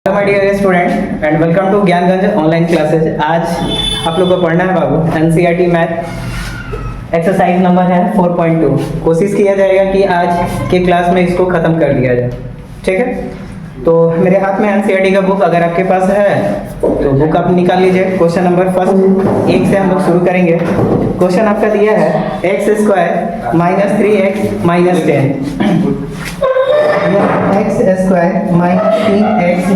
Hello my dear student and welcome to Gyanganj online classes. आज आप लोग को पढ़ना है बाबू एनसीईआरटी मैथ एक्सरसाइज नंबर है 4.2। कोशिश किया जाएगा कि आज के क्लास में इसको ख़त्म कर दिया जाए, ठीक है। तो मेरे हाथ में एनसीईआरटी का बुक अगर आपके पास है तो बुक आप निकाल लीजिए। क्वेश्चन नंबर फर्स्ट एक से हम लोग शुरू करेंगे। क्वेश्चन आपका दिया है x² - 3x - 10 x² - 3x -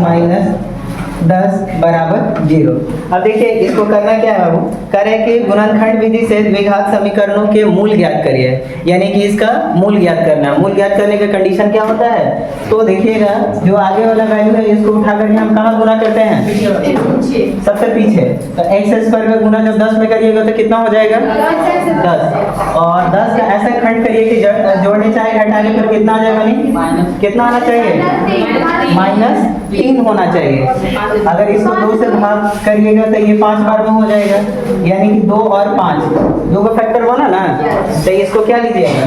10 बराबर 0। अब देखिए इसको करना क्या है बाबू, कह रहे हैं कि गुणनखंड विधि से द्विघात समीकरणों के मूल ज्ञात करिए, यानी कि इसका मूल ज्ञात करना। मूल ज्ञात करने का कंडीशन क्या होता है, तो देखिएगा जो आगे वाला वैल्यू है इसको उठा करके हम कहाँ गुना करते हैं, सबसे पीछे। तो x² में गुना जब 10 में करिएगा तो कितना हो जाएगा 10, और 10 का ऐसा खंड करिए कि जोड़ने चाहे घटाने पर कितना आ जाएगा, नहीं कितना आना चाहिए, -3 होना चाहिए। अगर इसको 2 से भाग करिएगा तो ये 5 बार में हो जाएगा, यानी कि 2 और 5 दो का फैक्टर बना ना। तो इसको क्या लीजिएगा,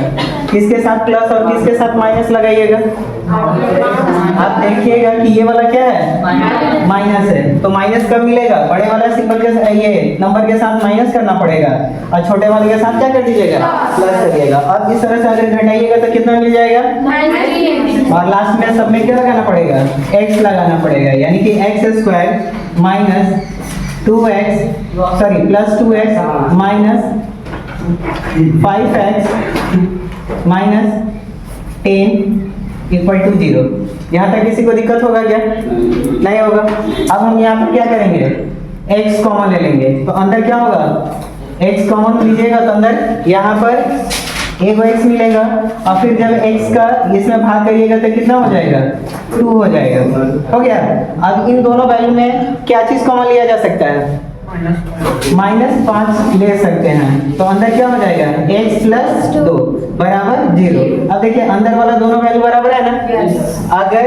किसके साथ प्लस और किसके साथ माइनस लगाइएगा। आप देखिएगा कि ये वाला क्या है, माइनस है। तो माइनस कब मिलेगा, बड़े वाला सिंबल के ये नंबर के साथ माइनस करना पड़ेगा और छोटे वाले के साथ क्या कर दीजिएगा, प्लस करिएगा। अब इस तरह से अगर घटाइएगा तो कितना मिल जाएगा, और लास्ट में सब में क्या लगाना पड़ेगा, x लगाना पड़ेगा, यानी कि x² - 2x +2x - 5x - 10 = 0। यहाँ तक किसी को दिक्कत होगा क्या, नहीं होगा। अब हम यहाँ पर क्या करेंगे, x कॉमन ले लेंगे। तो अंदर क्या होगा, x कॉमन लीजिएगा तो अंदर यहाँ पर एक x मिलेगा, और फिर जब x का इसमें भाग करिएगा तो कितना हो जाएगा, 2 हो जाएगा। हो गया। अब इन दोनों वैल्यू में क्या चीज कॉमन लिया जा सकता है, -5 ले सकते हैं। तो अंदर क्या हो जाएगा, x + 2 बराबर 0। अब देखिए अंदर वाला दोनों वैल्यू बराबर है ना। अगर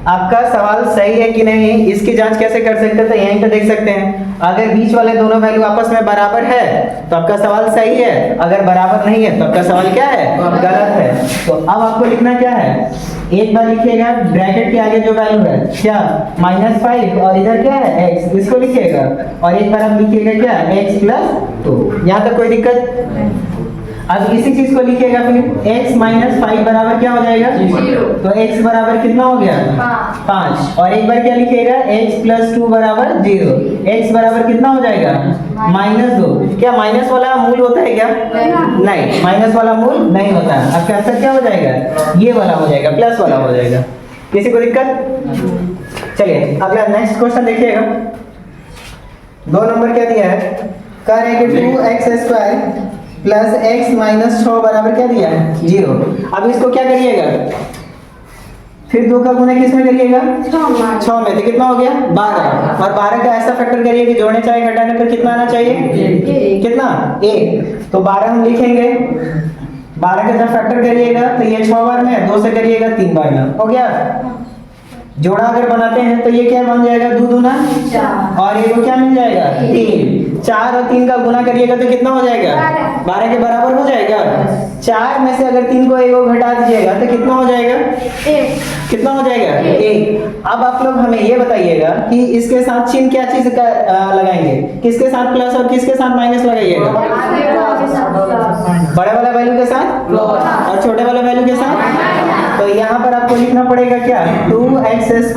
आपका सवाल सही है कि नहीं इसकी जांच कैसे कर सकते हैं, तो यहीं पे देख सकते हैं। अगर बीच वाले दोनों वैल्यू आपस में बराबर है तो आपका सवाल सही है, अगर बराबर नहीं है तो आपका सवाल क्या है, गलत है। तो अब आपको लिखना क्या है, एक बार लिखिएगा ब्रैकेट के आगे जो वैल्यू है क्या, -5 और इधर क्या है x, इसको लिखिएगा। और एक बार आप लिखिएगा क्या, x + 2। यहाँ तक कोई दिक्कत। अब इसी चीज को लिखिएगा फिर x - 5 बराबर क्या हो जाएगा, 0। तो x बराबर कितना हो गया, 5। और एक बार क्या लिखिएगा, x + 2 बराबर 0। x बराबर कितना हो जाएगा, -2। क्या माइनस वाला मूल होता है क्या, नहीं माइनस वाला मूल नहीं होता है। अब क्या आंसर क्या हो जाएगा, ये वाला हो जाएगा, प्लस वाला हो जाएगा। किसी को दिक्कत। चलिए अगला नेक्स्ट क्वेश्चन देखिएगा। 2 नंबर क्या दिया है, कह रहे हैं कि 2x² + x - 6 बराबर क्या दिया है, 0। अब इसको क्या करिएगा, फिर 2 का गुना किस में करिएगा, 6 में। तो कितना हो गया, 12। और 12 का ऐसा फैक्टर करिए कि जोड़ने चाहे घटाने पर कितना आना चाहिए, कितना, 1। तो 12 हम लिखेंगे। 12 का जब फैक्टर करिएगा तो ये 6 बार में, 2 से करिएगा 3 बार में, हो गया। जोड़ा अगर बनाते हैं तो ये क्या बन जाएगा, 2 दूना 4, और ये को क्या मिल जाएगा, 3। 4 और 3 का गुना करिएगा तो कितना हो जाएगा, 12 के बराबर हो जाएगा। 4 में से अगर 3 को 1 घटा दीजिएगा तो कितना हो जाएगा, 1। कितना हो जाएगा, 1। अब आप लोग हमें ये बताइएगा कि इसके साथ चिन्ह क्या चीज का लगाएंगे, किसके साथ प्लस और किसके साथ माइनस लगाइएगा, बड़े वाला वैल्यू के साथ और छोटे वाले वैल्यू के साथ। तो यहाँ पर आपको लिखना पड़ेगा क्या, 2x²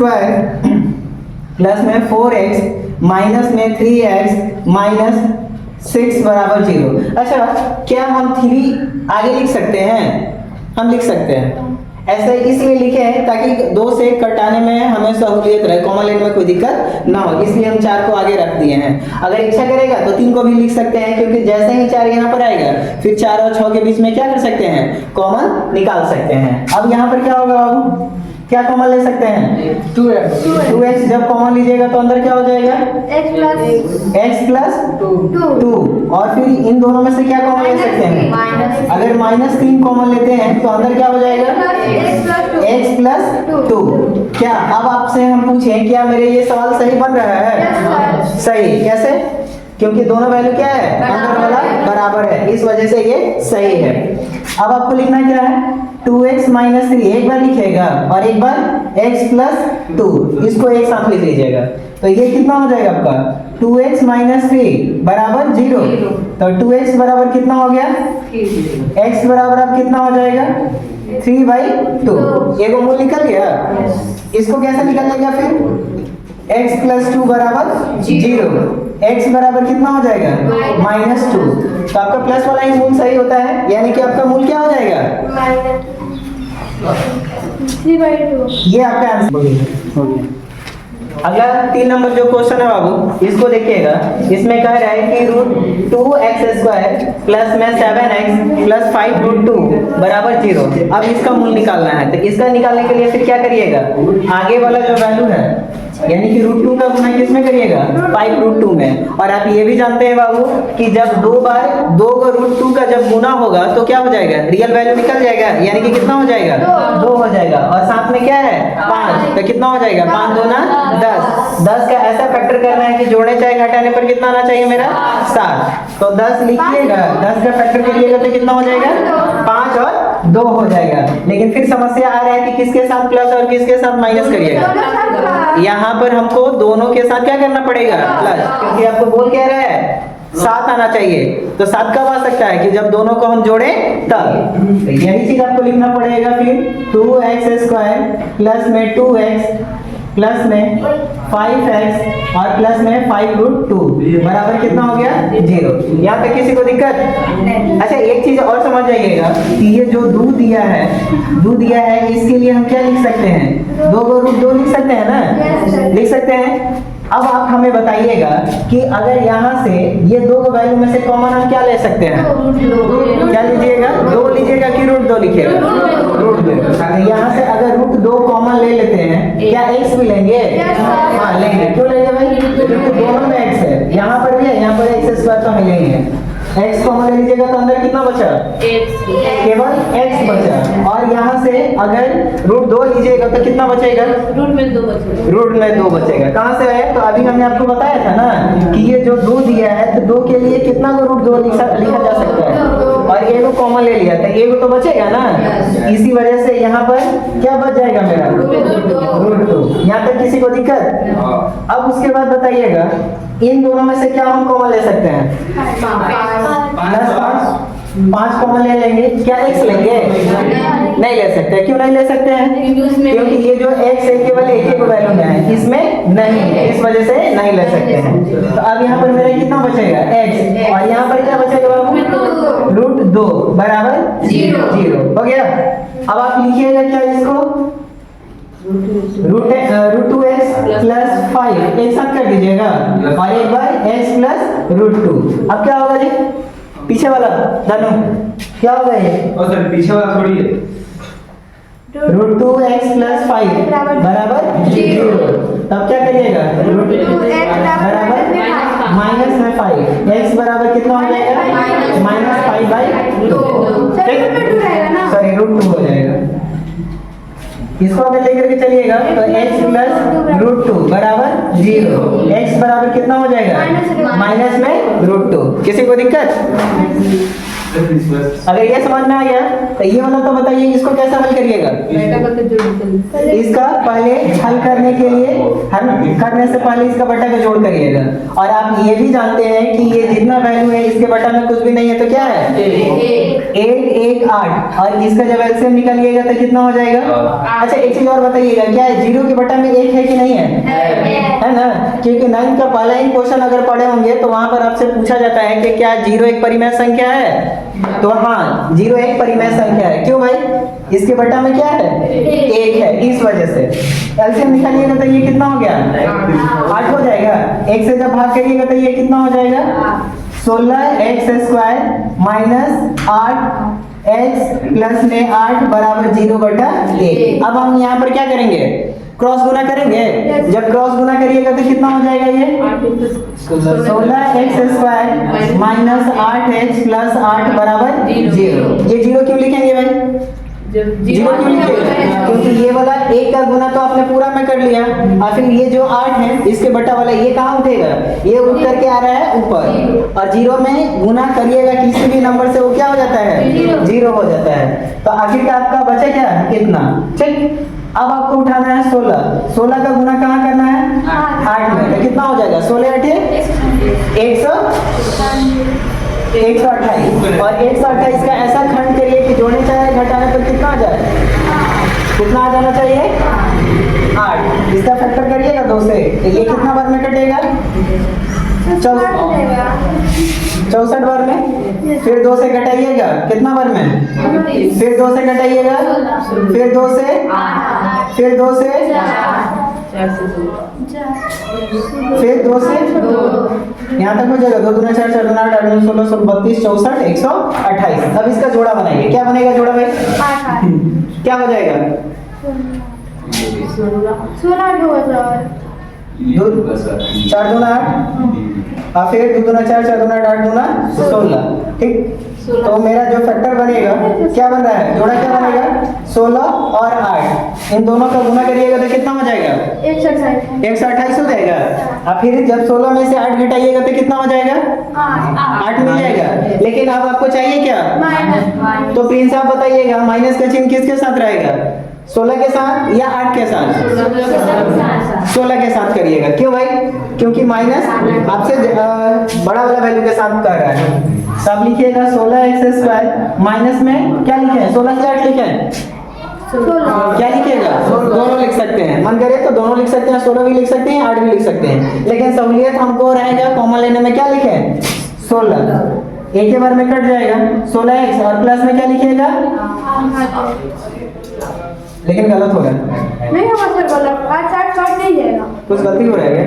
प्लस में 4x माइनस में 3x - 6 बराबर 0। अच्छा क्या हम 3 आगे लिख सकते हैं, हम लिख सकते हैं। ऐसे इसलिए लिखे हैं ताकि 2 से कटाने में हमें सहूलियत रहे, कॉमन लेने में कोई दिक्कत ना हो, इसलिए हम 4 को आगे रख दिए हैं। अगर इच्छा करेगा तो 3 को भी लिख सकते हैं, क्योंकि जैसे ही 4 यहाँ पर आएगा फिर 4 और 6 के बीच में क्या कर सकते हैं, कॉमन निकाल सकते हैं। अब यहाँ पर क्या होगा बाबू, क्या कॉमन ले सकते हैं, 2x जब कॉमन लीजिएगा तो अंदर क्या हो जाएगा, x + 2। और फिर इन दोनों में से क्या कॉमन ले सकते हैं, अगर -3 कॉमन लेते हैं तो अंदर क्या हो जाएगा, x + 2। क्या अब आपसे हम पूछें क्या मेरे ये सवाल सही बन रहा है, सही कैसे, क्योंकि दोनों वैल्यू क्या है, अंदर वाला बराबर है, इस वजह से ये सही है। अब आपको लिखना क्या है, 2x माइनस 3 एक बार लिखिएगा और एक बार x प्लस 2, इसको एक साथ लिख लीजिएगा। तो ये कितना हो जाएगा आपका, 2x माइनस 3 बराबर 0। तो 2x बराबर कितना हो गया, x बराबर अब कितना हो जाएगा, 3/2। ये वो मूल निकल गया। इसको कैसे निकालेगा फिर, x प्लस 2 बराबर 0, x बराबर कितना हो जाएगा, -2। तो आपका प्लस वाला ही मूल सही होता है, यानी कि आपका मूल क्या हो जाएगा, 3/2। ये आपका आंसर हो गया। अगला 3 नंबर जो क्वेश्चन है बाबू, इसको देखिएगा। इसमें कह रहा है कि √2x² प्लस में 7x प्लस 5√2 बराबर 0। अब इसका मूल निकालना है। तो इसका निकालने के लिए फिर क्या करिएगा, आगे वाला जो वैल्यू है यानी कि √2 का गुना किसमें करिएगा, 5√2 में। और आप ये भी जानते हैं बाबू कि जब 2 बार 2 को √2 का जब गुना होगा तो क्या हो जाएगा, रियल वैल्यू निकल जाएगा, यानी कि कितना हो जाएगा, 2 हो जाएगा। और साथ में क्या है, 5, तो कितना हो जाएगा, 5 दूना 10। 10 का ऐसा फैक्टर करना है कि जोड़ने चाहे घटाने पर कितना आना चाहिए मेरा, 7। तो 10 लिखिएगा, 10 का फैक्टर करिएगा तो कितना हो जाएगा, 5 और 2 हो जाएगा। लेकिन फिर समस्या आ रहा है कि किसके साथ प्लस और किसके साथ माइनस करिएगा। यहाँ पर हमको दोनों के साथ क्या करना पड़ेगा, प्लस, क्योंकि आपको बोल क्या रहा है, 7 आना चाहिए। तो 7 कब आ सकता है कि जब दोनों को हम जोड़ें तब। यही चीज आपको लिखना पड़ेगा फिर 2x² प्लस में 2x प्लस में 5x और प्लस में 5√2 बराबर कितना हो गया, 0। यहाँ तक किसी को दिक्कत? अच्छा, एक चीज और समझ जाइएगा कि ये जो दूध दिया है इसके लिए हम क्या लिख सकते हैं, 2 को √2 लिख सकते हैं ना, लिख सकते हैं। अब आप हमें बताइएगा कि अगर यहाँ से ये 2 को वैल्यू में से कॉमन हम क्या ले सकते हैं, क्या लीजिएगा, 2 लीजिएगा कि √2 लिखिएगा, √2। यहाँ से अगर √2 कॉमन ले लेते हैं, क्या x भी लेंगे, हाँ लेंगे। क्यों लेंगे भाई, क्योंकि दोनों में x है, यहाँ पर भी है, यहाँ पर x² तो मिलेंगे। x कॉमन ले लीजिएगा तो अंदर कितना बचा, केवल x बचा। और यहाँ से अगर √2 लीजिएगा तो कितना बचेगा, √2 बचेगा। कहाँ से है, तो अभी हमने आपको बताया था ना कि ये जो 2 दिया है तो 2 के लिए कितना को √2 लिखा जा सकता है, और a को कॉमन ले लिया तो a को तो बचेगा ना। इसी वजह से यहाँ पर क्या बच जाएगा मेरा, √2। यहाँ तक किसी को दिक्कत? अब उसके बाद बताइएगा इन दोनों में से क्या हम कॉमन ले सकते हैं, 5 कॉमन ले लेंगे। क्या x लेंगे, नहीं ले सकते। क्यों नहीं ले सकते हैं, क्योंकि ये जो x है केवल एक ही वैल्यू में है, इसमें नहीं है, इस वजह से नहीं ले सकते हैं। तो अब यहाँ पर मेरा कितना बचेगा, x, और यहाँ पर क्या बचेगा बाबू, √2 बराबर 0 हो गया। अब आप लिखिएगा क्या इसको, √2x प्लस 5 एक साथ कर दीजिएगा और एक बार x प्लस √2। अब क्या होगा जी, पीछे वाला धनु क्या होगा ये, सर पीछे वाला थोड़ी है, √2x प्लस 5 बराबर 0। तब क्या करिएगा, बराबर माइनस में 5, x बराबर कितना हो जाएगा, -5/2, सॉरी √2 हो जाएगा। इसको अगर लेकर के चलिएगा तो x प्लस √2 बराबर 0, x बराबर कितना हो जाएगा, माइनस में √2। किसी को दिक्कत? अगर ये समझ में आ गया तो ये वाला तो बताइए इसको कैसे हल करिएगा। इसका पहले हल करने के लिए, हल करने से पहले इसका बटा का जोड़ करिएगा। और आप ये भी जानते हैं कि ये जितना वैल्यू है इसके बटा में कुछ भी नहीं है तो क्या है, 8 8। और इसका जब एलसीएम निकालिएगा तो कितना हो जाएगा। अच्छा एक चीज और बताइएगा, क्या है 0 के बटा में 1 है कि नहीं है ना, क्योंकि 9 का पहला ही क्वेश्चन अगर पढ़े होंगे तो वहां पर आपसे पूछा जाता है कि क्या 0 एक परिमेय संख्या है, तो हाँ 0 एक परिमेय संख्या है। क्यों भाई, इसके बटा में क्या है, 1 है, इस वजह से। एलसीएम निकालिएगा तो ये कितना हो गया, 8 हो जाएगा। 1 से जब भाग करिएगा तो ये कितना हो जाएगा, 16x² माइनस 8x प्लस में 8 बराबर 0/1। अब हम यहाँ पर क्या करेंगे, क्रॉस गुना करेंगे। जब क्रॉस गुना करिएगा तो कितना हो जाएगा, ये 16x² माइनस 8x प्लस 8 बराबर 0। ये 0 क्यों लिखेंगे भाई, जीरो क्यों लिखे? क्योंकि ये वाला एक का गुना तो आपने पूरा में कर लिया, और फिर ये जो 8 है इसके बटा वाला ये कहाँ उठेगा? ये उठ करके आ रहा है ऊपर, और जीरो में गुना करिएगा किसी भी नंबर से वो क्या हो जाता है? जीरो हो जाता है। तो आखिरकार आपका बचा क्या? इतना। ठीक, अब आपको उठाना है 16। 16 का गुना कहाँ करना है? 8 में। तो कितना हो जाएगा? 16 8 128, और 128 का ऐसा खंड करिए कि जोड़ने चाहे घटाने पर कितना आ जाए? कितना आ जाना चाहिए? 8। इसका फैक्टर करिएगा 2 से, तो ये कितना बार में कटेगा? 64 बार में। फिर 2 से घटाइएगा, कितना बार में? फिर 2 से घटाइएगा, फिर 2 से, फिर 2 से, फिर 2 से, यहाँ तक हो जाएगा। 2 दूना 4, 4 दूना 8, 8 दूना 16, 32, 64, 128। अब इसका जोड़ा बनाइए। क्या बनेगा जोड़ा भाई? क्या हो जाएगा? 4 दूना 8, और फिर 2 दूना 4, 4 दूना 8, 8 दूना 16। ठीक, तो मेरा जो फैक्टर बनेगा क्या बन रहा है? जोड़ा क्या बनेगा? 16 और 8, इन दोनों का गुना करिएगा तो कितना हो जाएगा? 128 हो जाएगा। अब फिर जब 16 में से 8 घटाइएगा तो कितना हो जाएगा? 8 मिल जाएगा। लेकिन अब आपको चाहिए क्या? तो प्रिंस आप बताइएगा, माइनस का चिन्ह किसके साथ रहेगा? 16 के साथ या 8 के साथ? 16 के साथ करिएगा। क्यों भाई? क्योंकि माइनस आपसे बड़ा वाला वैल्यू के साथ कर रहा है। सब लिखिएगा 16x² माइनस में क्या लिखे हैं? 16 से 8 लिखे हैं। क्या लिखिएगा? दोनों लिख सकते हैं, मन करे तो दोनों लिख सकते हैं, 16 भी लिख सकते हैं, 8 भी लिख सकते हैं। लेकिन सहूलियत हमको रहेगा कॉमन लेने में। क्या लिखे? 16। एक के बार में कट जाएगा 16x, और प्लस में क्या लिखिएगा? लेकिन गलत हो रहा है। नहीं होगा सर गलत, आज 60 कट नहीं जाएगा। कुछ गलती हो रहा है क्या?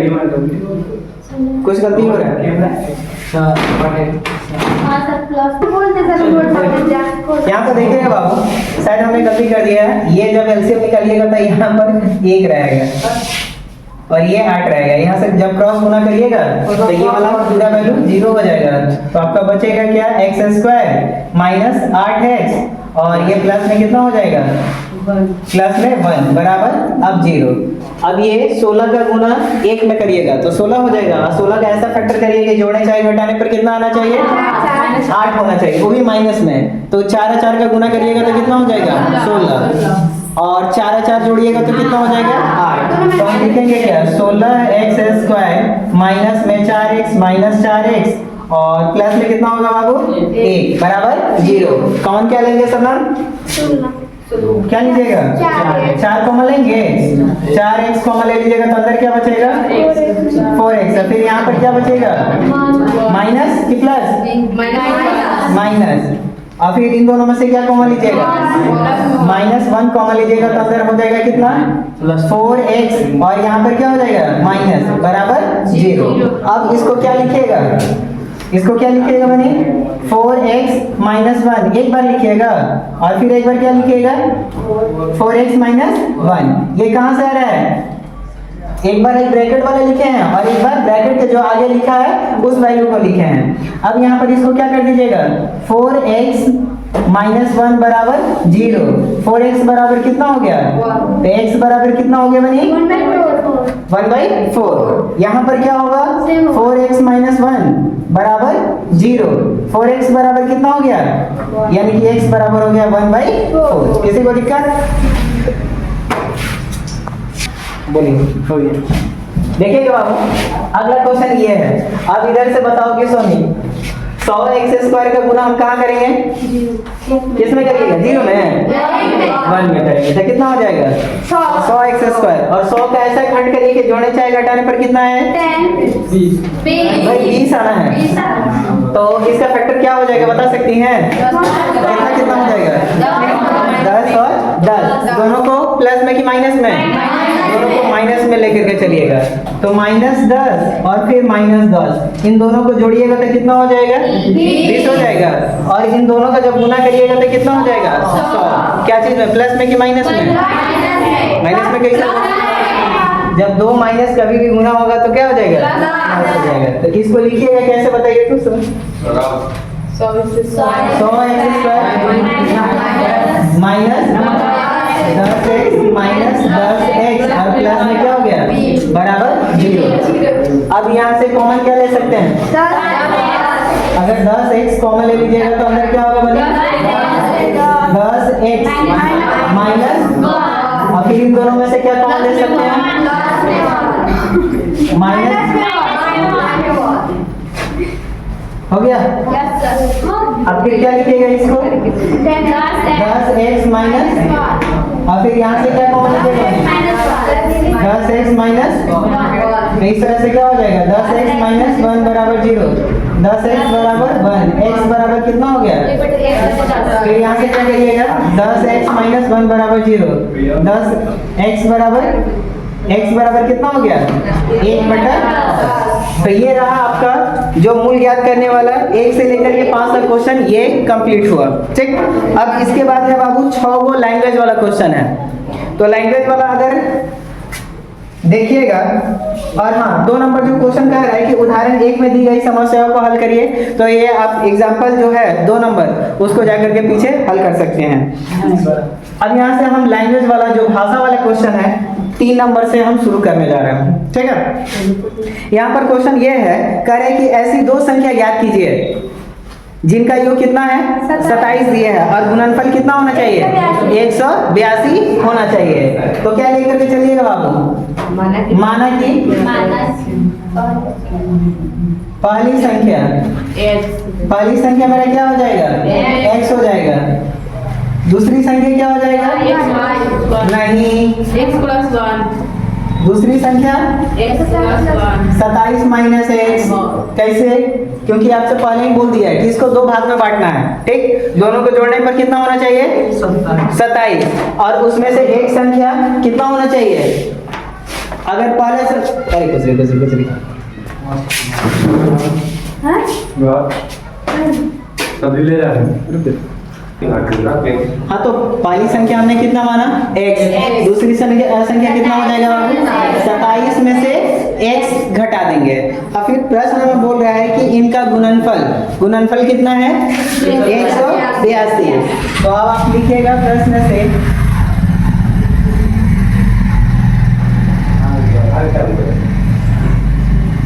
कुछ गलती हो रहा है? हाँ सर प्लस बोलते सर बोल यहाँ पर देखिएगा बाबू, शायद हमने गलती कर दिया है। ये जब एलसीएम निकालिएगा तो यहाँ पर 1 रहेगा और ये 8 रहेगा। यहाँ से जब क्रॉस गुना करिएगा तो ये वाला पूरा वैल्यू 0 हो जाएगा। तो आपका बचेगा क्या? x² माइनस 8x, और ये प्लस में कितना हो जाएगा? प्लस में 1 बराबर अब 0। अब ये 16 का गुना 1 में करिएगा तो 16 हो जाएगा, और 16 का ऐसा फैक्टर करिए कि जोड़ने चाहे घटाने पर कितना आना चाहिए? 8 होना चाहिए, वो भी माइनस में। तो 4 4 का गुना करिएगा तो कितना हो जाएगा? 16, और 4 4 जोड़िएगा तो कितना हो जाएगा? 8। तो हम लिखेंगे क्या? 16x² माइनस में 4x माइनस 4x, और प्लस में कितना होगा बाबू? 1 बराबर 0। कौन क्या लेंगे सब नाम? क्या लीजिएगा? 4 कॉमन लेंगे, 4x कॉमन ले लीजिएगा तो अंदर क्या बचेगा? 4x। फिर यहाँ पर क्या बचेगा? माइनस कि प्लस? माइनस। और फिर इन दोनों में से क्या कॉमन लीजिएगा? -1 कॉमन लीजिएगा तो अंदर हो जाएगा कितना? 4x, और यहाँ पर क्या हो जाएगा? माइनस बराबर 0। अब इसको क्या लिखिएगा? इसको क्या लिखिएगा बनी? 4x माइनस 1 एक बार लिखिएगा, और फिर एक बार क्या लिखिएगा? 4x minus 1। ये कहाँ से आ रहा है? एक बार एक ब्रैकेट वाले लिखे हैं, और एक बार ब्रैकेट के जो आगे लिखा है उस वैल्यू को लिखे हैं। अब यहाँ पर इसको क्या कर दीजिएगा? 4x माइनस 1 बराबर 0। 4x बराबर कितना हो गया? तो x बराबर कितना हो गया बनी? 1/4। यहाँ पर क्या होगा? 4x माइनस 1 बराबर 0। 4x बराबर कितना हो गया? यानी कि x बराबर हो गया 1/4। किसी को दिक्कत? बोलिए। हो गया। देखिए बाबू, अगला क्वेश्चन ये है। अब इधर से बताओ कि सोनी 100x² का गुना हम कहाँ करेंगे? किसमें करिएगा? 0 में? 1 में करेंगे तो कितना हो जाएगा? 100x²। और 100 का ऐसा खंड करिए कि जोड़ने चाहे घटाने पर कितना है? 20 आना है। तो इसका फैक्टर क्या हो जाएगा बता सकती हैं? कितना हो जाएगा? 10 और 10। दोनों को प्लस में कि माइनस में? दोनों को माइनस में लेकर के चलिएगा। तो -10 और फिर -10, इन दोनों को जोड़िएगा तो कितना हो जाएगा? 20 हो जाएगा। और इन दोनों का जब गुना करिएगा तो कितना हो जाएगा? 100। क्या चीज में? प्लस में कि माइनस में? माइनस में। कैसे? जब 2 माइनस कभी भी गुना होगा तो क्या हो जाएगा? प्लस हो जाएगा। तो इसको लिखिएगा कैसे बताइए? तो 100 x square minus 10x minus 10x और प्लस में क्या हो गया बराबर 0। अब यहाँ से कॉमन क्या ले सकते हैं? अगर 10x कॉमन ले लीजिएगा तो अंदर क्या होगा बनी 10x माइनस, और फिर इन दोनों में से क्या कॉमन ले सकते हैं? माइनस हो गया। अब फिर क्या लिखिएगा इसको 10x माइनस, और फिर यहाँ से क्या कॉमन लिखिएगा 10x माइनस, तो इस तरह से क्या हो जाएगा 10x माइनस 1 बराबर 0, 10x बराबर 1, x बराबर कितना हो गया? फिर यहाँ से क्या करिएगा 10x माइनस 1 बराबर 0, 10x बराबर कितना हो गया 1/। तो ये रहा आपका जो मूल ज्ञात करने वाला 1 से लेकर के 5 तक क्वेश्चन ये कंप्लीट हुआ। ठीक, अब इसके बाद है बाबू 6 वो लैंग्वेज वाला क्वेश्चन है। तो लैंग्वेज वाला अगर देखिएगा, और हाँ 2 नंबर जो क्वेश्चन कह रहा है कि उदाहरण 1 में दी गई समस्याओं को हल करिए, तो ये आप एग्जांपल जो है 2 नंबर उसको जाकर के पीछे हल कर सकते हैं। अब यहाँ से हम लैंग्वेज वाला जो भाषा वाला क्वेश्चन है 3 नंबर से हम शुरू करने जा रहे हैं। ठीक है, यहाँ पर क्वेश्चन ये है, कह रहे हैं कि ऐसी 2 संख्या ज्ञात कीजिए जिनका योग कितना है 27 दिए है और गुणनफल कितना होना चाहिए 182 होना चाहिए। तो क्या लेकर के चलिएगा बाबू? माना कि पहली संख्या मेरा क्या हो जाएगा x हो जाएगा, दूसरी संख्या क्या हो जाएगा नहीं, दूसरी संख्या 27 माइनस x। कैसे? क्योंकि आपसे पहले ही बोल दिया है कि इसको 2 भाग में बांटना है। ठीक, दोनों को जोड़ने पर कितना होना चाहिए 27, और उसमें से एक संख्या कितना होना चाहिए? अगर पहले से कुछ हाँ, तो पहली संख्या हमने कितना माना x, दूसरी संख्या कितना हो जाएगा बाबू 27 में से x घटा देंगे, और फिर प्रश्न में बोल रहा है कि इनका गुणनफल कितना है 182। तो अब आप लिखिएगा प्रश्न से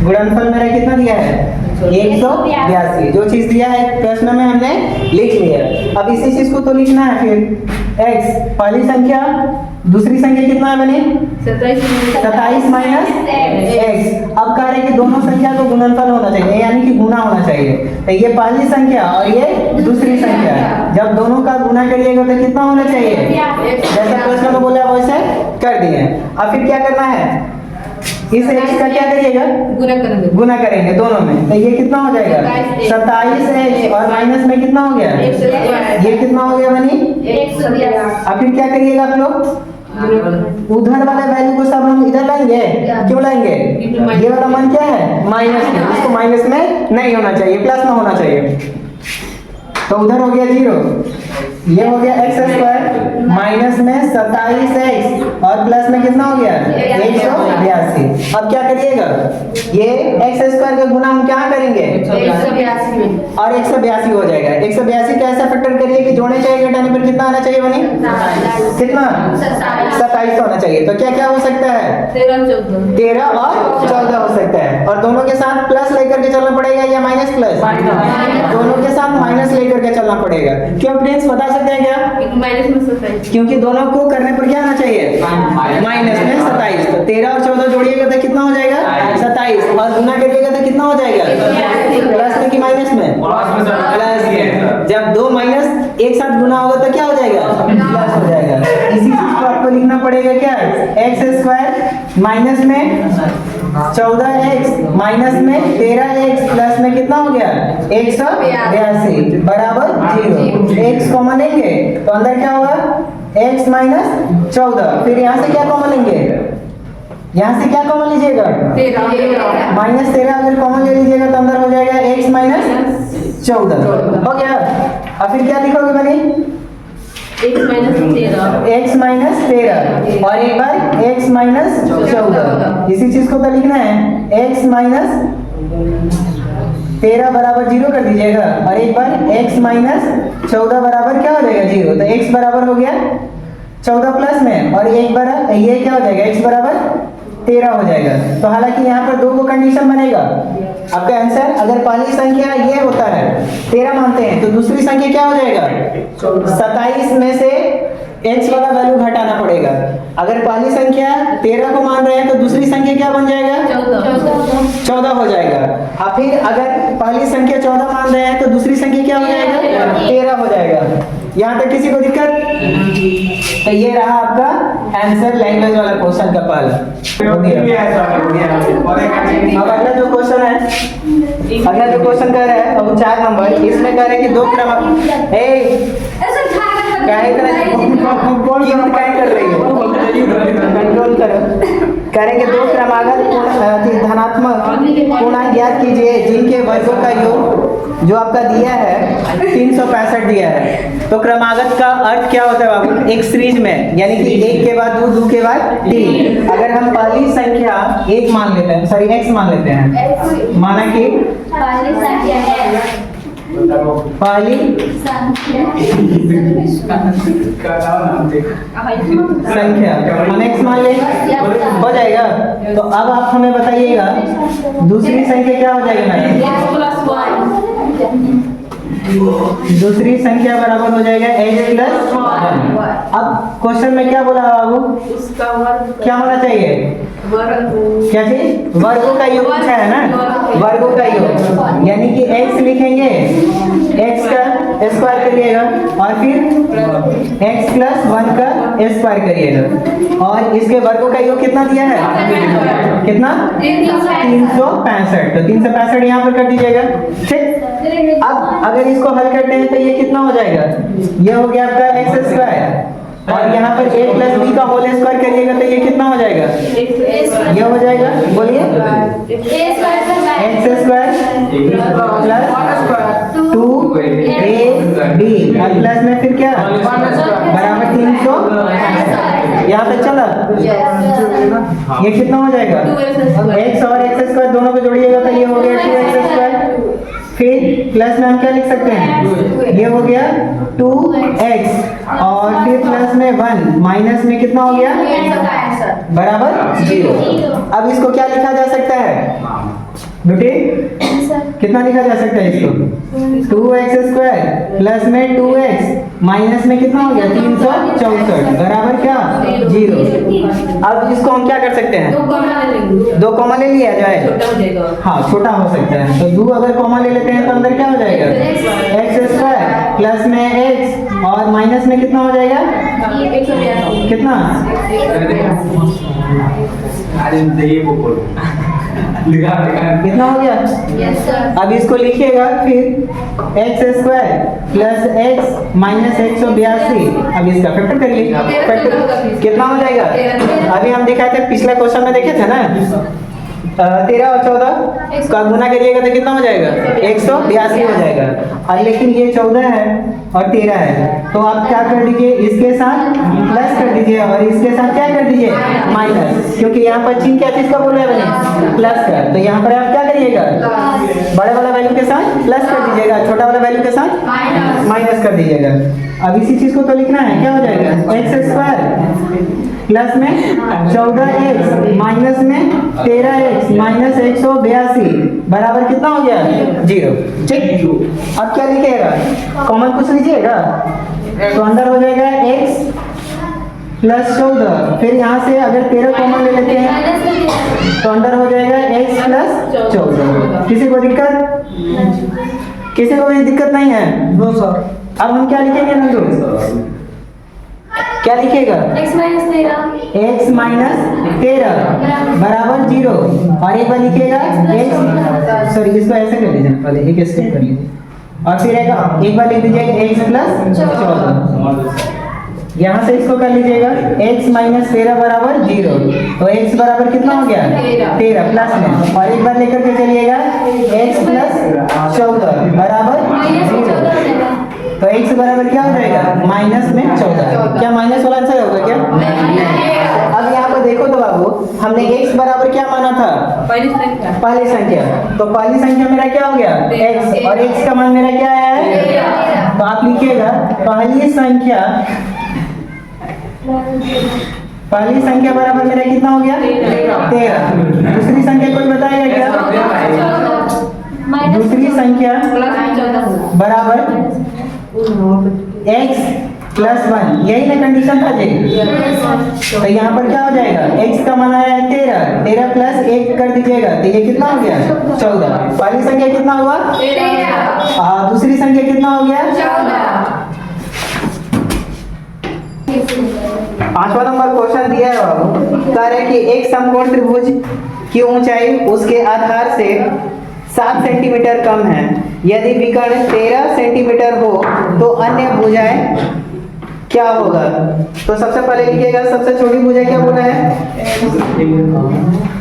गुणनफल मेरा कितना दिया है 182, जो चीज दिया है प्रश्न में हमने लिख लिया। अब इसी चीज को तो लिखना है फिर x, पहली संख्या दूसरी संख्या कितना है बने 27 माइनस x। अब कह रहे हैं कि दोनों संख्या को गुणनफल होना चाहिए, यानी कि गुना होना चाहिए। तो ये पहली संख्या और ये दूसरी संख्या, जब दोनों का गुना करिएगा तो कितना होना चाहिए, जैसा प्रश्न में बोला वैसे कर दिए। अब फिर क्या करना है, इस x का क्या करिएगा गुना करेंगे दोनों में, तो ये कितना हो जाएगा 27x और माइनस में कितना हो गया ये कितना हो गया बनी 182। अब फिर क्या करिएगा आप लोग, उधर वाले वैल्यू को सब हम इधर लाएंगे, क्यों लाएंगे, ये वाला मान क्या है माइनस में, इसको माइनस में नहीं होना चाहिए प्लस में होना चाहिए। तो उधर हो गया 0, ये हो गया x स्क्वायर माइनस में 27x और प्लस में कितना हो गया 182। अब क्या करिएगा, ये x स्क्वायर का गुना हम क्या करेंगे 182 में, और 182 हो जाएगा। 182 का ऐसा फैक्टर करिए कि जोड़ने चाहिए घटाने पर कितना आना चाहिए बनी कितना 27 होना चाहिए। तो क्या क्या हो सकता है 13 और 14 हो सकता है, और दोनों के साथ प्लस लेकर के चलना पड़ेगा या माइनस प्लस, दोनों के साथ माइनस लेकर के चलना पड़ेगा। क्यों फ्रेंड्स बता सकते हैं क्या, माइनस में 27, क्योंकि दोनों को करने पर क्या आना चाहिए माइनस में 27। तो 13 और 14 जोड़िएगा तो कितना हो जाएगा 27, और गुना करिएगा तो कितना हो जाएगा प्लस में कि माइनस में प्लस में। जब 2 माइनस एक साथ गुना होगा तो क्या हो जाएगा प्लस हो जाएगा। इसी चीज को आपको लिखना पड़ेगा क्या, एक्स स्क्वायर माइनस में 14x माइनस में 13x प्लस में कितना हो गया 182 बराबर 0। x कॉमन लेंगे तो अंदर क्या होगा x माइनस 14, फिर यहाँ से क्या कॉमन लेंगे, यहाँ से क्या कॉमन लीजिएगा माइनस 13, अगर कॉमन ले लीजिएगा तो अंदर हो जाएगा x माइनस 14 हो गया। अब फिर क्या लिखोगे बनी x माइनस 13 और एक बार x माइनस 14। इसी चीज को तो लिखना है x माइनस 13 बराबर 0 कर दीजिएगा और एक बार x माइनस 14 बराबर क्या हो जाएगा 0। तो x बराबर हो गया 14 प्लस में और एक बार ये क्या हो जाएगा x बराबर 13 हो जाएगा। तो हालांकि यहाँ पर दो को कंडीशन बनेगा। आपका आंसर अगर पहली संख्या ये होता है 13 मानते हैं तो दूसरी संख्या क्या हो जाएगा 27 में से x वाला वैल्यू घटाना पड़ेगा। अगर पहली संख्या 13 को मान रहे हैं तो दूसरी संख्या क्या बन जाएगा 14 हो जाएगा। और फिर अगर पहली संख्या 14 मान रहे हैं तो दूसरी संख्या क्या हो जाएगा 13 हो जाएगा। यहाँ तक किसी को दिक्कत? तो ये रहा आपका आंसर लैंग्वेज वाला क्वेश्चन का पहला। अब अगला जो क्वेश्चन है, अगला जो क्वेश्चन कह रहा है अब 4 नंबर, इसमें कह रहे हैं कि दो क्रमांक कर रही हो कंट्रोल करो। कह रहे हैं कि दो क्रमागत धनात्मक पूर्णांक ज्ञात कीजिए जिनके वर्गों का योग जो आपका दिया है 365 दिया है। तो क्रमागत का अर्थ क्या होता है बाबू? एक सीरीज में, यानी कि एक के बाद दो, दो के बाद तीन। अगर हम पहली संख्या एक मान लेते हैं, सॉरी x मान लेते हैं, माना कि पहली संख्या हम x मान ले हो जाएगा। तो अब आप हमें बताइएगा दूसरी संख्या क्या हो जाएगा मैडम? दूसरी संख्या बराबर हो जाएगा x प्लस 1। अब क्वेश्चन में क्या बोला बाबू? उसका वर्ग क्या होना चाहिए? क्या चीज? वर्गों का योग पूछा है ना, वर्गों का योग, यानी कि x लिखेंगे, x का स्क्वायर करिएगा और फिर x प्लस 1 का स्क्वायर करिएगा और इसके वर्गों का योग कितना दिया है? कितना? 365। तो 365 यहाँ पर कर दीजिएगा। ठीक, अब अगर इसको हल करते हैं तो ये कितना हो जाएगा? ये हो गया आपका एक्स स्क्वायर और यहाँ पर a प्लस बी का होल स्क्वायर करिएगा तो ये कितना हो जाएगा? ये हो जाएगा, बोलिए एक्स स्क्वायर प्लस 2ab और प्लस में फिर क्या बराबर 300। यहाँ तक चला? ये कितना हो जाएगा? x और एक्स स्क्वायर दोनों को जोड़िएगा तो ये हो गया 2x स्क्वायर। फिर प्लस में हम क्या लिख सकते हैं? ये हो गया 2x और फिर प्लस में 1 माइनस में कितना हो गया बराबर 0। अब इसको क्या लिखा जा सकता है बेटे? कितना लिखा जा सकता है इसको? 2x स्क्वायर प्लस में 2x माइनस में कितना हो गया 364 बराबर क्या 0। अब इसको हम क्या कर सकते हैं? दो कॉमा ले लिया जाए, हाँ छोटा हो सकता है। तो 2 अगर कॉमा ले लेते हैं तो अंदर क्या हो जाएगा x स्क्वायर प्लस में x और माइनस में कितना हो जाएगा कितना? कितना हो गया? अब इसको लिखिएगा फिर x square plus x minus 182। अब इसका फैक्टर करिए, फैक्टर कितना हो जाएगा? अभी हम दिखाए थे पिछला क्वेश्चन में, देखे थे ना 13 और 14 का गुना करिएगा तो कितना हो जाएगा 182 हो जाएगा। और लेकिन ये 14 है और 13 है तो आप क्या कर दीजिए इसके साथ प्लस कर दीजिए और इसके साथ क्या कर दीजिए माइनस, क्योंकि यहाँ पर चिन्ह क्या चीज का बोल रहे हैं प्लस का। तो यहाँ पर आप क्या करिएगा बड़े वाला वैल्यू के साथ प्लस कर दीजिएगा, छोटा वाला वैल्यू के साथ माइनस कर दीजिएगा। अब इसी चीज को तो लिखना है, क्या हो जाएगा एक्स स्क्वायर प्लस में 14x माइनस में 13x माइनस 182 बराबर कितना हो गया 0। ठीक, अब क्या लिखिएगा कॉमन कुछ लीजिएगा तो अंदर हो जाएगा x प्लस 14, फिर यहाँ से अगर 13 कॉमन ले लेते हैं तो अंदर हो जाएगा x प्लस 14। किसी को दिक्कत? किसी को भी दिक्कत नहीं है? No sir. अब हम क्या लिखेंगे नंदू? क्या लिखेगा x माइनस 13 बराबर 0 और एक बार लिखिएगा x, सॉरी इसको ऐसे कर लीजिए पहले, एक स्टेप कर लीजिए और फिर एक बार लिख दीजिएगा x प्लस 14। यहाँ से इसको कर लीजिएगा x माइनस 13 बराबर 0। तो x बराबर कितना हो गया 13 प्लस में, और एक बार लेकर के चलिएगा x प्लस 14 बराबर 0। तो x बराबर क्या हो जाएगा माइनस में 14। क्या माइनस वाला आंसर होगा क्या? अब यहाँ पर देखो तो बाबू हमने x बराबर क्या माना था? पहली संख्या पहली संख्या। तो पहली संख्या मेरा क्या हो गया? x, और x का मान मेरा क्या आया है? तो आप लिखिएगा पहली संख्या बराबर मेरा कितना हो गया? 13। दूसरी संख्या कोई बताएगा क्या? दूसरी संख्या बराबर x प्लस 1, यही ना कंडीशन था जी? तो यहाँ पर क्या हो जाएगा? x का मान आया है 13, 13 प्लस 1 कर दीजिएगा तो ये कितना हो गया? 14। पहली संख्या कितना हुआ? 13। दूसरी संख्या कितना हो गया? 14। 5वां नंबर क्वेश्चन दिया है बाबू, कह रहे कि एक समकोण त्रिभुज की ऊंचाई उसके आधार से 7 सेंटीमीटर कम है। यदि विकर्ण 13 सेंटीमीटर हो तो अन्य भुजाएं क्या होगा? तो सबसे पहले लिखिएगा सबसे छोटी भुजा क्या बोला है?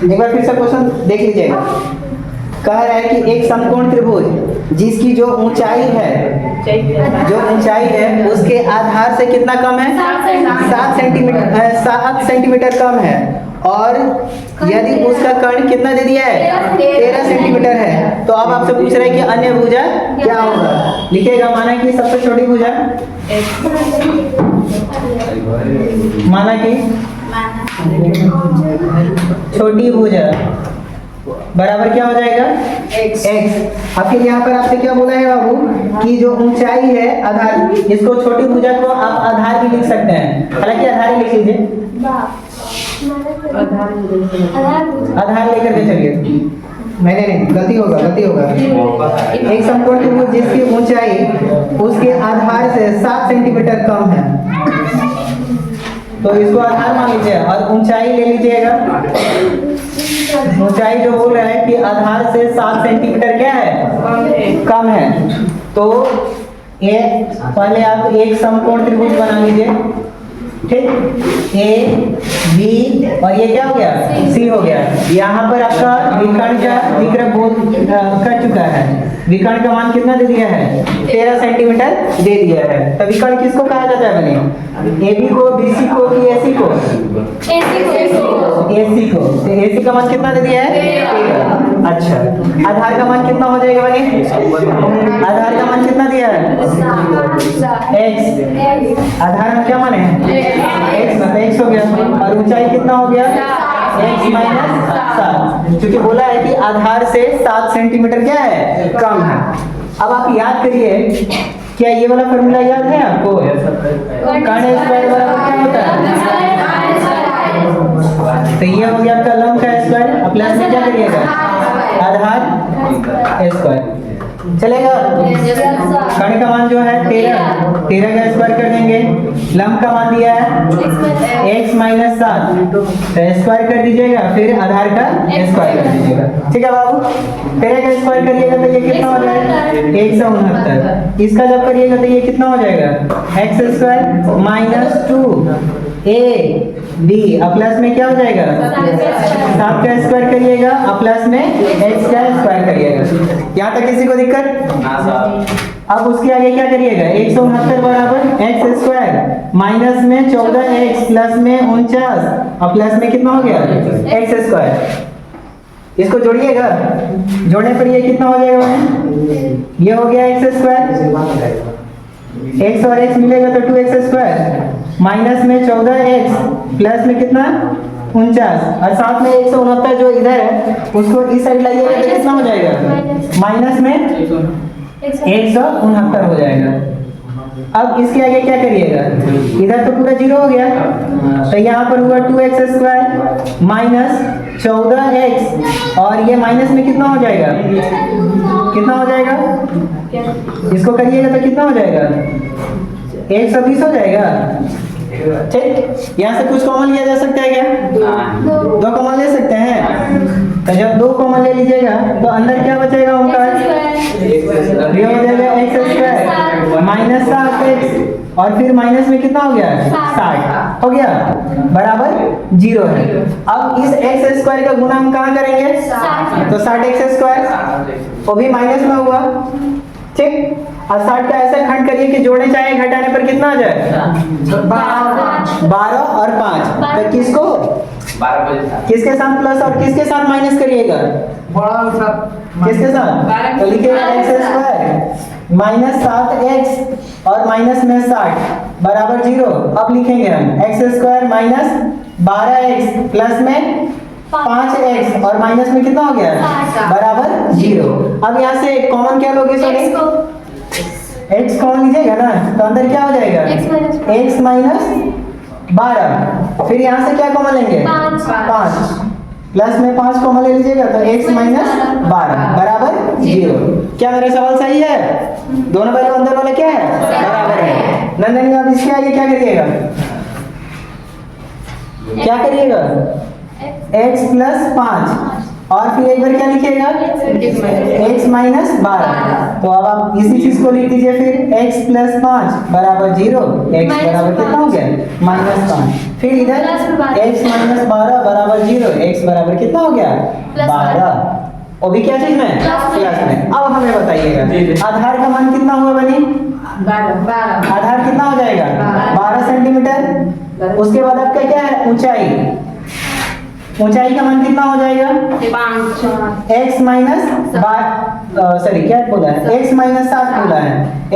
एक बार फिर से क्वेश्चन देख लीजिएगा। कह रहा है कि एक समकोण त्रिभुज जिसकी जो ऊंचाई है उसके आधार से कितना कम है? 7 सेंटीमीटर कम है, और यदि उसका कर्ण कितना दे दिया है? 13 सेंटीमीटर है। तो अब आपसे पूछ रहे हैं कि अन्य भुजा क्या होगा? लिखिएगा माना कि सबसे छोटी भुजा, माना कि छोटी भुजा बराबर क्या हो जाएगा? x। अब फिर यहाँ पर आपसे क्या बोला है बाबू कि जो ऊंचाई है आधार, इसको छोटी भुजा को आप आधार भी लिख सकते हैं, हालांकि आधार ही लिख लीजिए, आधार लेकर के चलिए। नहीं, गलती होगा। एक समकोण त्रिभुज जिसकी ऊंचाई उसके आधार से 7 सेंटीमीटर कम है, तो इसको आधार मान लीजिए और ऊंचाई ले लीजिएगा। ऊंचाई जो बोल रहा है कि आधार से 7 सेंटीमीटर क्या है? कम है। तो ये पहले आप एक समकोण त्रिभुज बना लीजिए, ठीक? ए बी और ये क्या हो गया? सी हो गया। यहाँ पर आपका विकर्ण का जिक्र कर चुका है। विकर्ण का मान कितना दे दिया है? 13 सेंटीमीटर दे दिया है। तो विकर्ण किसको कहा जाता है बने? ए बी को, बी सी को कि ए सी को? ए सी को। तो ए सी का मान कितना दे दिया है? 13। अच्छा, आधार का मान कितना हो जाएगा बने? आधार का मान कितना दिया है? x। आधार में क्या मान है? x, मतलब x हो गया। और ऊंचाई कितना हो गया? x माइनस 7, क्योंकि बोला है कि आधार से 7 सेंटीमीटर क्या है? कम है। अब आप याद करिए, क्या ये वाला फॉर्मूला याद है आपको? कर्ण स्क्वायर बराबर क्या होता है? तो ये हो गया आपका लंब का स्क्वायर, अब प्लस में क्या करिएगा? आधार स्क्वायर चलेगा। कर्ण का मान जो है 13 का स्क्वायर कर देंगे। लंब का मान दिया है x माइनस 7, तो स्क्वायर कर दीजिएगा, फिर आधार का स्क्वायर कर दीजिएगा। ठीक है बाबू, 13 का स्क्वायर करिएगा तो ये कितना हो जाएगा? 169। इसका जब करिएगा तो ये कितना हो जाएगा? x square minus 2a b, अब प्लस में क्या हो जाएगा? 7 का स्क्वायर करिएगा, अब प्लस में x का स्क्वायर करिएगा। यहाँ तक किसी को दिक्कत? अब उसके आगे क्या करिएगा? 169 बराबर x स्क्वायर माइनस में 14x प्लस में 49, अब प्लस में कितना हो गया? x square. इसको जोड़िएगा, जोड़ने पर ये कितना हो जाएगा? ये हो गया x स्क्वायर, x और x मिलेगा तो 2x स्क्वायर माइनस में 14x प्लस में कितना? 49, और साथ में 169 जो इधर है उसको इस साइड लाइएगा तो कितना हो जाएगा? माइनस में 169 हो जाएगा। अब इसके आगे क्या करिएगा? इधर तो पूरा जीरो हो गया, तो यहाँ पर हुआ 2x स्क्वायर माइनस 14x, और ये माइनस में कितना हो जाएगा? कितना हो जाएगा? इसको करिएगा तो कितना हो जाएगा? 120 हो जाएगा। ठीक, यहाँ से कुछ कॉमन लिया जा सकता है क्या? 2 कॉमन ले सकते हैं। तो जब 2 कॉमन ले लीजिएगा तो अंदर क्या बचेगा उनका? ये हो जाएगा x स्क्वायर माइनस 7x, और फिर माइनस में कितना हो गया? 60 हो गया, बराबर 0 है। अब इस x स्क्वायर का गुणा हम कहाँ करेंगे? तो 60x स्क्वायर, वो भी माइनस में हुआ। ठीक, और 60 का ऐसा खंड करिए कि जोड़ने चाहे घटाने पर कितना आ जाए? 12 और 5। तो किसको? 12 बजे था। किसके साथ प्लस और किसके साथ माइनस करिएगा? बड़ा सा किसके साथ? तो लिखिएगा एक्स स्क्वायर माइनस 7x और माइनस में 60 बराबर 0। अब लिखेंगे हम x square minus 12x plus में 5x और माइनस में कितना हो गया? 60 बराबर 0। अब यहाँ से कॉमन क्या लोगे सोनी? x कॉमन लीजिएगा ना, तो अंदर क्या हो जाएगा? x minus 12। फिर यहाँ से क्या कॉमन लेंगे? 5 प्लस में 5 कॉमन ले लीजिएगा तो x माइनस 12 बराबर 0। क्या मेरा सवाल सही है? दोनों वैल्यू अंदर वाला क्या है? बराबर है। नंदन आप इसके आगे क्या करिएगा? क्या करिएगा? x प्लस 5 और फिर एक बार क्या लिखिएगा? x minus 12। तो अब आप इसी चीज को लिख दीजिए फिर x प्लस 5 बराबर 0। x बराबर कितना हो गया? माइनस 5। फिर इधर x माइनस 12 बराबर 0। x बराबर कितना हो गया? 12। और भी क्या चीज में? प्लस में। अब हमें बताइएगा आधार का मान कितना हुआ बनी? 12 आधार कितना हो जाएगा? 12 सेंटीमीटर। उसके बाद आपका क्या है? ऊंचाई। ऊंचाई का मान कितना हो जाएगा? 5 x माइनस सॉरी क्या बोला है? x माइनस 7 बोला है।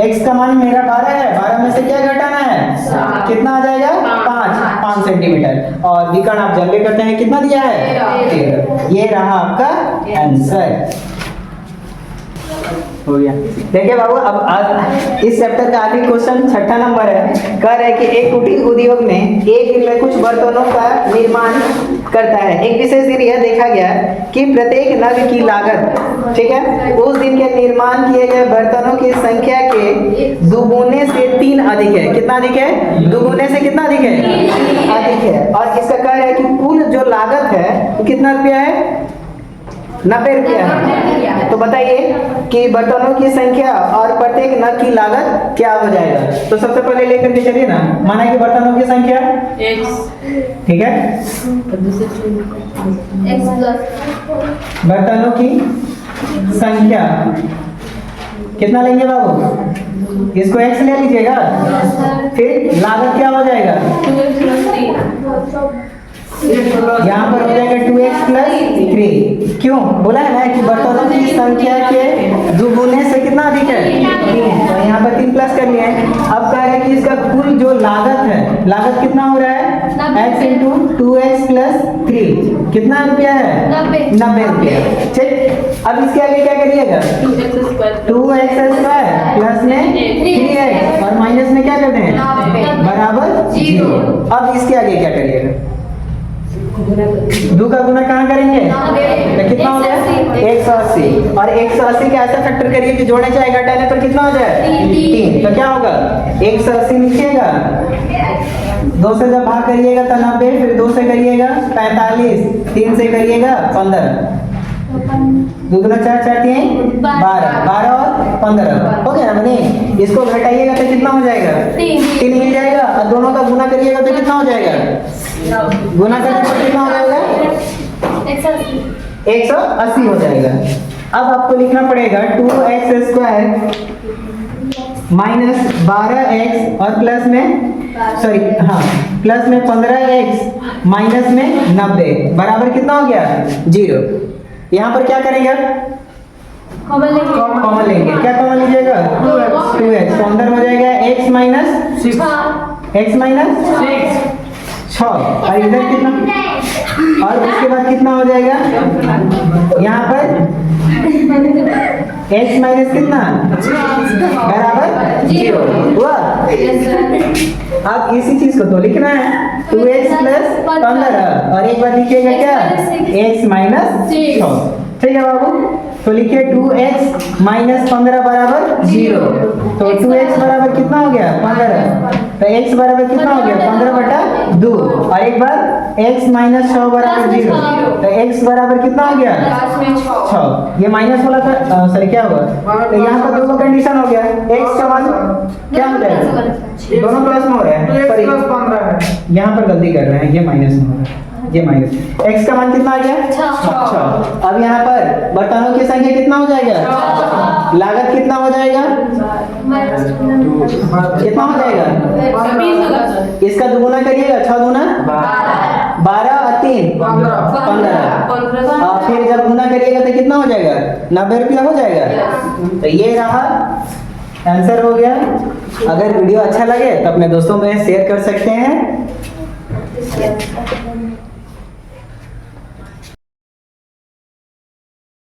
x का मान मेरा 12 है, 12 में से क्या घटाना है? 7। कितना आ जाएगा? 5 सेंटीमीटर। और विकर्ण आप जल्दी करते हैं कितना दिया है? 13। ये रहा आपका आंसर। हो गया। देखिए बाबू अब इस चैप्टर का आखिरी क्वेश्चन 6ठा नंबर है। कह रहा है कि एक कुटीर उद्योग में एक दिन में कुछ बर्तनों का निर्माण करता है। एक विशेष दिन यह देखा गया कि प्रत्येक नग की लागत, ठीक है, उस दिन के निर्माण किए गए बर्तनों की संख्या के दुगुने से 3 अधिक है। कितना अधिक है? दुगुने से कितना अधिक है? अधिक है। और इसका कह रहा है कि कुल जो लागत है वो कितना रुपया है? 90 रुपया है। तो बताइए कि बर्तनों की संख्या और प्रत्येक नग की लागत क्या हो जाएगा? तो सबसे पहले लेकर के चलिए ना। माना कि बर्तनों की संख्या ठीक है, बर्तनों की संख्या कितना लेंगे बाबू? इसको x ले लीजिएगा। फिर लागत क्या हो जाएगा? यहाँ पर हो जाएगा 2x प्लस 3। क्यों बोला है ना कि बर्तनों की संख्या के दुगुने से कितना अधिक है? 3। तो यहाँ पर 3 प्लस कर लिए। अब कह रहे हैं कि इसका कुल जो लागत है, लागत कितना हो रहा है? x इंटू 2x प्लस 3 कितना रुपया है? 90 रुपया। ठीक। अब इसके आगे क्या करिएगा? 2x स्क्वायर प्लस में 3x और माइनस में क्या करते हैं? बराबर 0। अब इसके आगे क्या करिएगा? 2 का गुना कहाँ करेंगे? तो कितना हो गया? 180। और 180 के ऐसा फैक्टर करिए कि जोड़ने चाहे घटाने पर कितना हो जाए? 3। तो क्या होगा? 180 लिखिएगा, 2 से जब भाग करिएगा तो 90, फिर 2 से करिएगा 45, 3 से करिएगा 15, 2 गुना 4, 4 3 12, 12 और 15 हो गया ना बनी। इसको घटाइएगा तो कितना हो जाएगा? 3 मिल जाएगा। और दोनों का गुना करिएगा तो कितना हो जाएगा? गुना करने पर कितना हो जाएगा? 180 हो जाएगा। अब आपको लिखना पड़ेगा 2x स्क्वायर माइनस 12x और प्लस में प्लस में 15x माइनस में 90 बराबर कितना हो गया? 0। यहाँ पर क्या करेंगे? कॉमन लेंगे। क्या कॉमन लीजिएगा? 2x। तो अंदर हो जाएगा x माइनस 6 और इधर कितना? और उसके बाद कितना हो जाएगा? यहाँ पर x माइनस कितना? बराबर 0 हुआ। अब इसी चीज को तो लिखना है 2x प्लस 15 और एक बार लिखिएगा क्या? x minus 6। ठीक है बाबू। तो लिखिए 2x माइनस 15 बराबर 0। तो 2x बराबर कितना हो गया? 15। तो x बराबर कितना हो गया? 15/2। और एक बार x माइनस 6 बराबर 0। तो x बराबर कितना हो गया? 6। ये माइनस वाला था, सॉरी क्या हुआ? तो यहाँ पर दोनों कंडीशन हो गया। x का मान क्या हो जाएगा? दोनों प्लस में हो रहा है, सॉरी यहाँ पर गलती कर रहे हैं, ये माइनस में हो रहा है, ये माइनस। x का मान कितना आ गया? 6। अब यहाँ पर बर्तनों की संख्या कितना हो जाएगा? लागत कितना हो जाएगा? कितना हो जाएगा? इसका दुगुना करिएगा, 6 दूना 12 और 3 15। फिर जब गुना करिएगा तो कितना हो जाएगा? 90 रुपया हो जाएगा। तो ये रहा आंसर हो गया। अगर वीडियो अच्छा लगे तो अपने दोस्तों में शेयर कर सकते हैं।